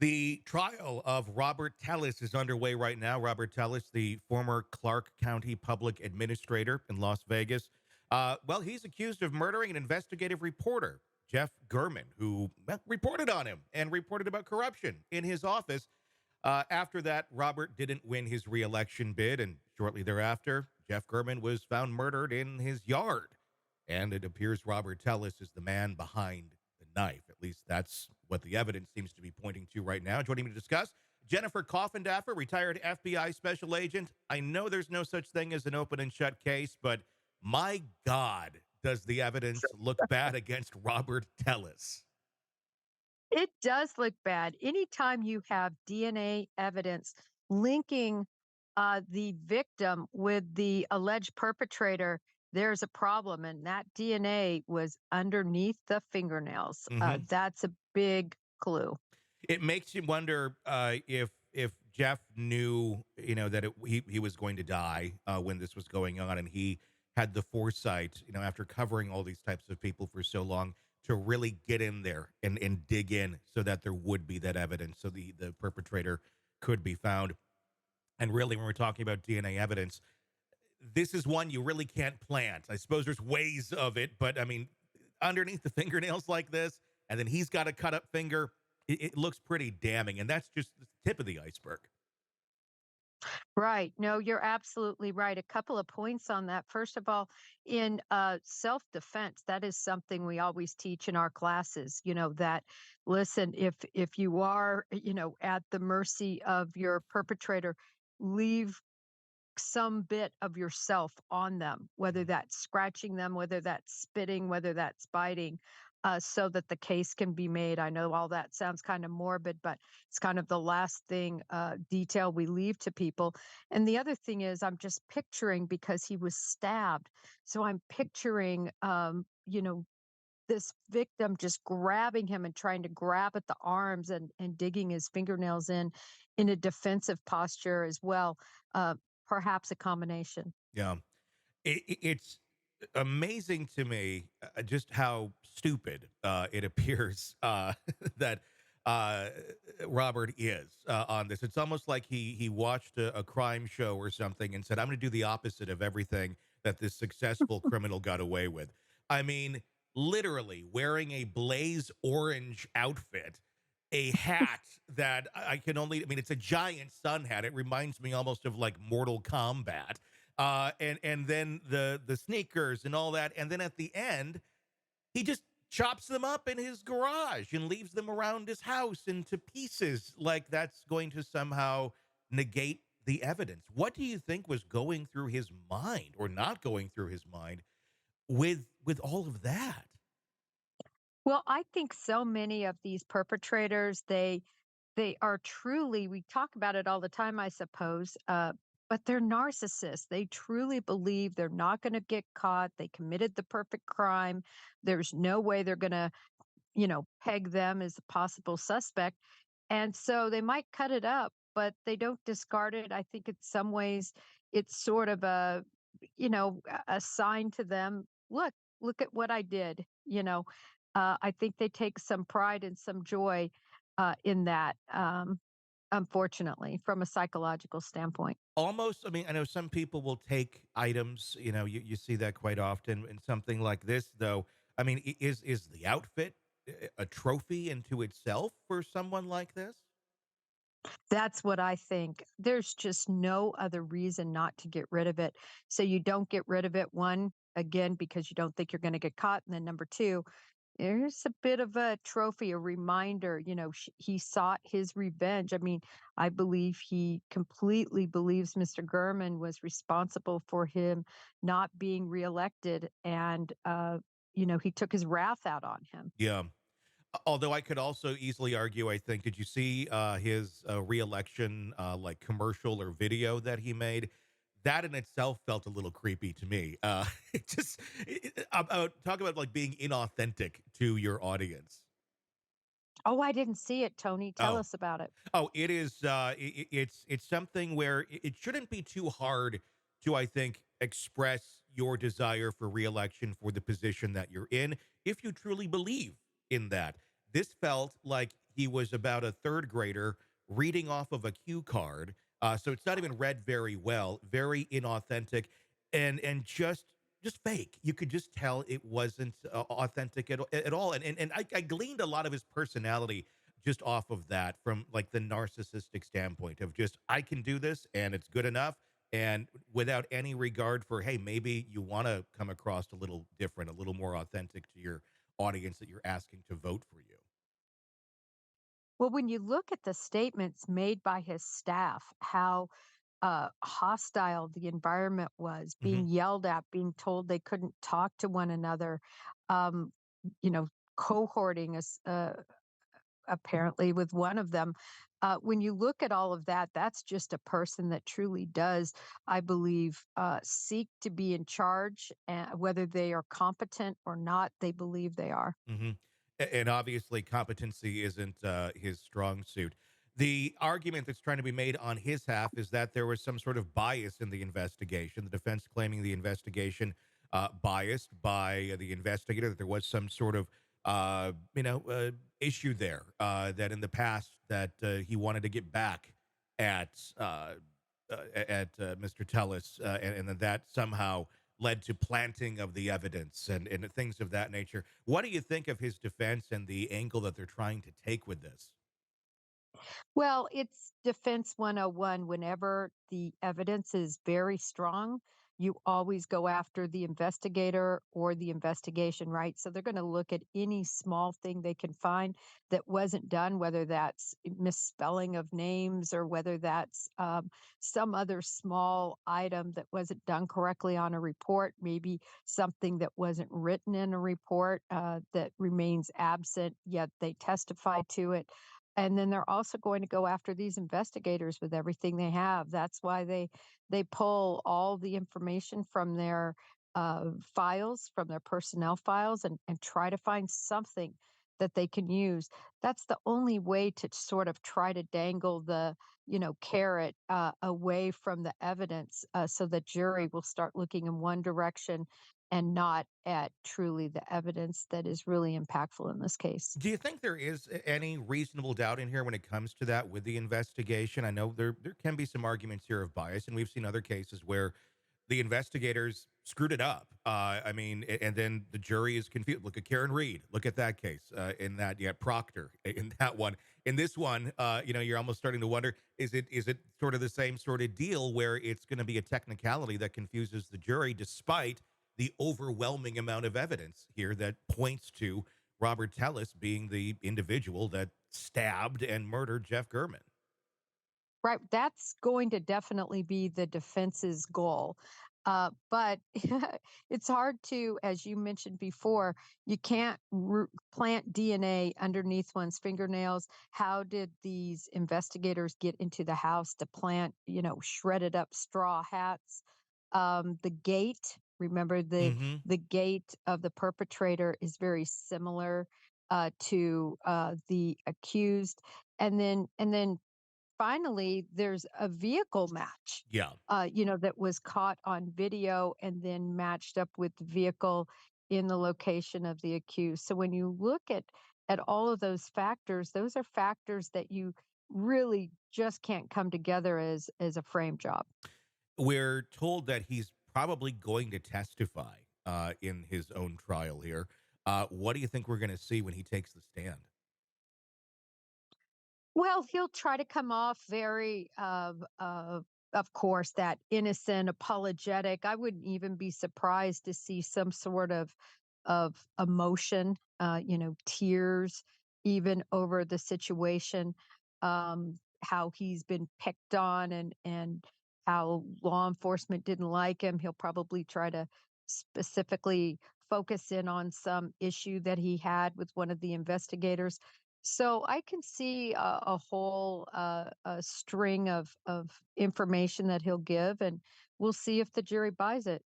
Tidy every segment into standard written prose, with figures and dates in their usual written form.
The trial of Robert Tellis is underway right now. Robert Tellis, the former Clark County public administrator in Las Vegas. Well, he's accused of murdering an investigative reporter, Jeff Gurman, who reported on him and reported about corruption in his office. After that, Robert didn't win his reelection bid, and shortly thereafter, Jeff Gurman was found murdered in his yard. And it appears Robert Tellis is the man behind the knife. At least that's what the evidence seems to be pointing to right now. Joining me to discuss, Jennifer Coffindaffer, retired FBI special agent. I know there's no such thing as an open and shut case, but my God, does the evidence look bad against Robert Tellis? It does look bad. Anytime you have DNA evidence linking the victim with the alleged perpetrator, there's a problem. And that DNA was underneath the fingernails. Hmm. That's a big clue. It makes you wonder if Jeff knew, that he was going to die when this was going on, and he had the foresight, after covering all these types of people for so long, to really get in there and dig in so that there would be that evidence, so the perpetrator could be found. And really, when we're talking about DNA evidence, this is one you really can't plant. I suppose there's ways of it, but I mean, underneath the fingernails like this, and then he's got a cut up finger. It looks pretty damning, and that's just the tip of the iceberg. Right. No, you're absolutely right. A couple of points on that. First of all, in self-defense, that is something we always teach in our classes, that listen, if you are, at the mercy of your perpetrator, leave some bit of yourself on them, whether Mhm. that's scratching them, whether that's spitting, whether that's biting, so that the case can be made. I know all that sounds kind of morbid, but it's kind of the last thing, detail we leave to people. And the other thing is, I'm just picturing because he was stabbed. So I'm picturing, this victim just grabbing him and trying to grab at the arms and digging his fingernails in a defensive posture as well. Uh, Perhaps a combination. Yeah. It's amazing to me just how stupid it appears that uh, Robert is on this. It's almost like he watched a crime show or something and said, "I'm going to do the opposite of everything that this successful criminal got away with." I mean, literally wearing a blaze orange outfit, a hat that I can only, I mean, it's a giant sun hat. It reminds me almost of like Mortal Kombat. And then the sneakers and all that. And then at the end, he just chops them up in his garage and leaves them around his house into pieces, like that's going to somehow negate the evidence. What do you think was going through his mind, or not going through his mind, with all of that? Well, I think so many of these perpetrators, they are truly, we talk about it all the time, I suppose, but they're narcissists. They truly believe they're not going to get caught. They committed the perfect crime. There's no way they're going to, peg them as a possible suspect. And so they might cut it up, but they don't discard it. I think in some ways it's sort of a sign to them, look at what I did. I think they take some pride and some joy in that, unfortunately, from a psychological standpoint. Almost, I mean, I know some people will take items, you see that quite often in something like this, though. I mean, is the outfit a trophy into itself for someone like this? That's what I think. There's just no other reason not to get rid of it. So you don't get rid of it, one, again, because you don't think you're going to get caught. And then number two, there's a bit of a trophy, a reminder, he sought his revenge. I mean, I believe he completely believes Mr. Gurman was responsible for him not being reelected. And, he took his wrath out on him. Yeah. Although I could also easily argue, I think, did you see his reelection like commercial or video that he made? That in itself felt a little creepy to me. It just talk about like being inauthentic to your audience. Oh, I didn't see it, Tony. Tell Oh, us about it. Oh, it is. It's something where it shouldn't be too hard to, I think, express your desire for reelection for the position that you're in, if you truly believe in that. This felt like he was about a third grader reading off of a cue card. So it's not even read very well, very inauthentic, and just fake. You could just tell it wasn't authentic at all. And I gleaned a lot of his personality just off of that, from like the narcissistic standpoint of just, I can do this and it's good enough, and without any regard for, hey, maybe you want to come across a little different, a little more authentic to your audience that you're asking to vote for you. Well, when you look at the statements made by his staff, how hostile the environment was, Hmm. being yelled at, being told they couldn't talk to one another, um, you know, cohorting us, apparently with one of them. When you look at all of that, that's just a person that truly does, I believe, seek to be in charge. Whether they are competent or not, they believe they are. Hmm. And obviously, competency isn't his strong suit. The argument that's trying to be made on his half is that there was some sort of bias in the investigation. The defense claiming the investigation biased by the investigator, that there was some sort of issue there, that in the past that he wanted to get back at Mr. Tellis, and that somehow led to planting of the evidence and things of that nature. What do you think of his defense and the angle that they're trying to take with this? Well, it's defense 101. Whenever the evidence is very strong, you always go after the investigator or the investigation, right? So they're going to look at any small thing they can find that wasn't done, whether that's misspelling of names or whether that's some other small item that wasn't done correctly on a report, maybe something that wasn't written in a report that remains absent, yet they testify to it. And then they're also going to go after these investigators with everything they have. That's why they pull all the information from their files, from their personnel files, and try to find something that they can use. That's the only way to sort of try to dangle the carrot away from the evidence, so the jury will start looking in one direction and not at truly the evidence that is really impactful in this case. Do you think there is any reasonable doubt in here when it comes to that with the investigation? I know there can be some arguments here of bias, and we've seen other cases where the investigators screwed it up. I mean, and then the jury is confused. Look at Karen Reed. Look at that case. In that, yeah, Proctor. In that one. In this one, you're almost starting to wonder: is it sort of the same sort of deal where it's going to be a technicality that confuses the jury, despite the overwhelming amount of evidence here that points to Robert Tellis being the individual that stabbed and murdered Jeff Gurman? Right, that's going to definitely be the defense's goal. But it's hard to, as you mentioned before, you can't plant DNA underneath one's fingernails. How did these investigators get into the house to plant, shredded up straw hats? The gait, remember Hmm. the gait of the perpetrator is very similar to the accused, and then finally, there's a vehicle match, Yeah. that was caught on video and then matched up with the vehicle in the location of the accused. So when you look at all of those are factors that you really just can't come together as a frame job. We're told that he's probably going to testify in his own trial here. What do you think we're going to see when he takes the stand? Well, he'll try to come off very, of course, that innocent, apologetic. I wouldn't even be surprised to see some sort of emotion, tears, even over the situation, how he's been picked on and how law enforcement didn't like him. He'll probably try to specifically focus in on some issue that he had with one of the investigators. So I can see a whole a string of information that he'll give, and we'll see if the jury buys it.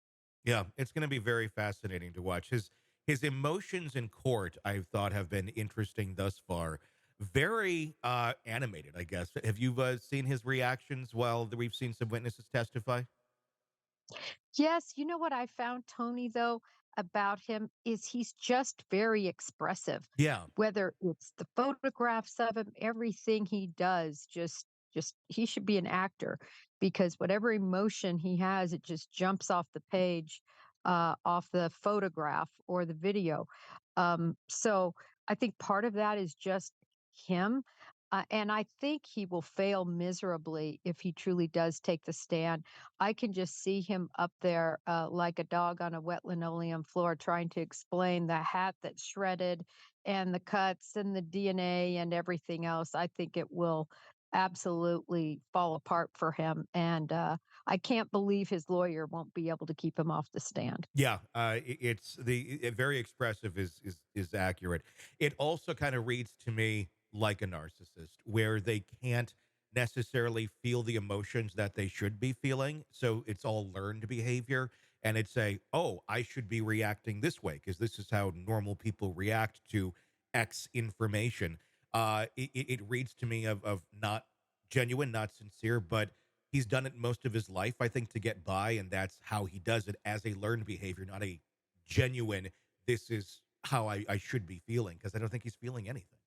Yeah, it's going to be very fascinating to watch. His emotions in court, I've thought, have been interesting thus far. Very animated, I guess. Have you seen his reactions while we've seen some witnesses testify? Yes, you know what I found, Tony, though? about him is he's just very expressive. Yeah. Whether it's the photographs of him, everything he does, just he should be an actor because whatever emotion he has, it just jumps off the page, off the photograph or the video. So I think part of that is just him. And I think he will fail miserably if he truly does take the stand. I can just see him up there like a dog on a wet linoleum floor trying to explain the hat that's shredded and the cuts and the DNA and everything else. I think it will absolutely fall apart for him. And I can't believe his lawyer won't be able to keep him off the stand. Yeah, it's very expressive is accurate. It also kind of reads to me like a narcissist, where they can't necessarily feel the emotions that they should be feeling. So it's all learned behavior, and it's a oh, I should be reacting this way because this is how normal people react to X information. It reads to me of not genuine, not sincere, but he's done it most of his life, I think, to get by, and that's how he does it as a learned behavior, not a genuine, this is how I should be feeling, because I don't think he's feeling anything.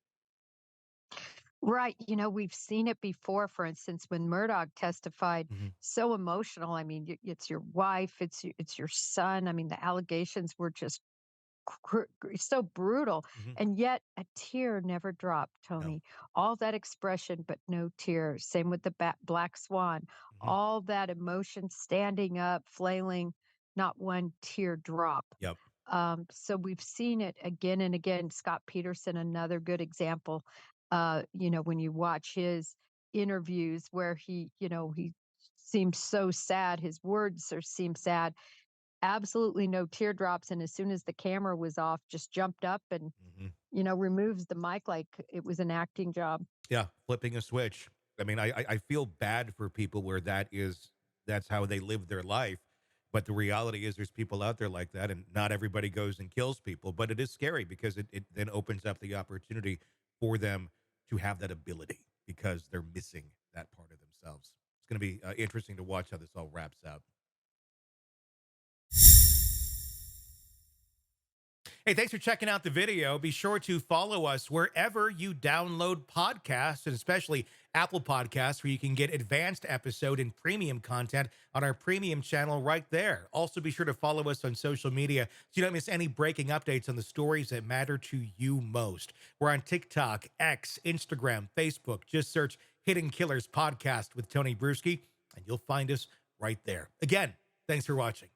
Right. We've seen it before. For instance, when Murdoch testified, Hmm. so emotional. I mean, it's your wife, it's your son. I mean, the allegations were just so brutal, Hmm. and yet a tear never dropped. No. Tony, all that expression, but no tear. Same with the Black Swan. Hmm. All that emotion, standing up, flailing, not one tear drop. Yep. So we've seen it again and again. Scott Peterson, another good example. When you watch his interviews where he seems so sad, his words seem sad, absolutely no teardrops. And as soon as the camera was off, just jumped up and, Hmm. removes the mic like it was an acting job. Yeah, flipping a switch. I mean, I feel bad for people where that's how they live their life. But the reality is there's people out there like that, and not everybody goes and kills people. But it is scary because it then opens up the opportunity for them to have that ability because they're missing that part of themselves. It's going to be interesting to watch how this all wraps up. Hey, thanks for checking out the video. Be sure to follow us wherever you download podcasts, and especially Apple Podcasts, where you can get advanced episode and premium content on our premium channel right there. Also, be sure to follow us on social media so you don't miss any breaking updates on the stories that matter to you most. We're on TikTok, X, Instagram, Facebook. Just search Hidden Killers Podcast with Tony Brueski, and you'll find us right there. Again, thanks for watching.